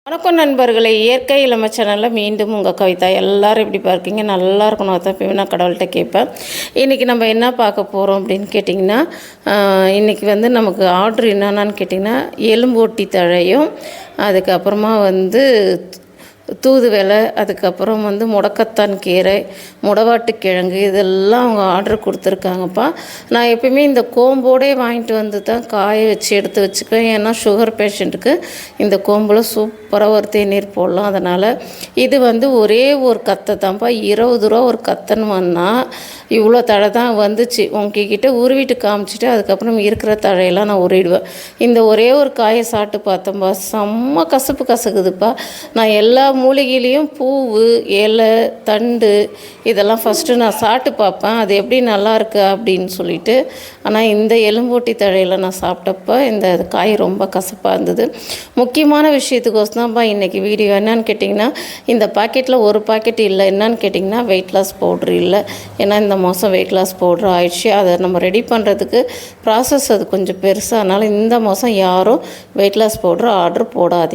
வணக்கம் நண்பர்களே, இயற்கை இளமை சேனலில் மீண்டும் உங்கள் கவிதா. எல்லோரும் எப்படி பார்க்கீங்க? நல்லா இருக்கணும். அதான் நான் கடவுள்கிட்ட கேட்பேன். இன்றைக்கி நம்ம என்ன பார்க்க போகிறோம் அப்படின்னு கேட்டிங்கன்னா, இன்றைக்கி நமக்கு ஆர்டர் என்னென்னு கேட்டிங்கன்னா, எலும்போட்டி தழையும் அதுக்கப்புறமா தூதுவளை, அதுக்கப்புறம் முடக்கத்தான் கீரை, முடவாட்டுக்கிழங்கு இதெல்லாம் அவங்க ஆர்டர் கொடுத்துருக்காங்கப்பா. நான் எப்பயுமே இந்த கோம்போடே வாங்கிட்டு தான் காய வச்சு எடுத்து வச்சுக்குவேன். ஏன்னா சுகர் பேஷண்ட்டுக்கு இந்த கோம்பில் சூப்பராக ஒரு தேநீர் போடலாம். அதனால் இது ஒரே ஒரு கத்தை தான்ப்பா, 20 ரூபா ஒரு கத்தைன்னு வந்தால் இவ்வளோ தழை தான் வந்துச்சு. உங்ககிட்ட உருவிட்டு காமிச்சிட்டு அதுக்கப்புறம் இருக்கிற தழையெல்லாம் நான் உருவிடுவேன். இந்த ஒரே ஒரு காயை சாப்பிட்டு பார்த்தோம்பா, செம்ம கசப்பு கசக்குதுப்பா. நான் எல்லா மூலிகையிலையும் பூவு, இலை, தண்டு இதெல்லாம் ஃபஸ்ட்டு நான் சாப்பிட்டு பார்ப்பேன், அது எப்படி நல்லா இருக்கு அப்படின்னு சொல்லிட்டு. ஆனால் இந்த எலும்போட்டி தழையில் நான் சாப்பிட்டப்போ இந்த காய் ரொம்ப கசப்பாக இருந்தது. முக்கியமான விஷயத்துக்கோசம் தான்ப்பா இன்றைக்கி வீடியோ. என்னன்னு கேட்டிங்கன்னா, இந்த பாக்கெட்டில் ஒரு பாக்கெட் இல்லை. என்னன்னு கேட்டிங்கன்னா, வெயிட் லாஸ் பவுட்ரு இல்லை. ஏன்னா இந்த மாதம் வெயிட் லாஸ் பவுட்ரு ஆயிடுச்சு. அதை நம்ம ரெடி பண்ணுறதுக்கு ப்ராசஸ் அது கொஞ்சம் பெருசாக, அதனால் இந்த மாதம் யாரும் வெயிட் லாஸ் பவுட்ரு ஆர்டர் போடாதீங்க.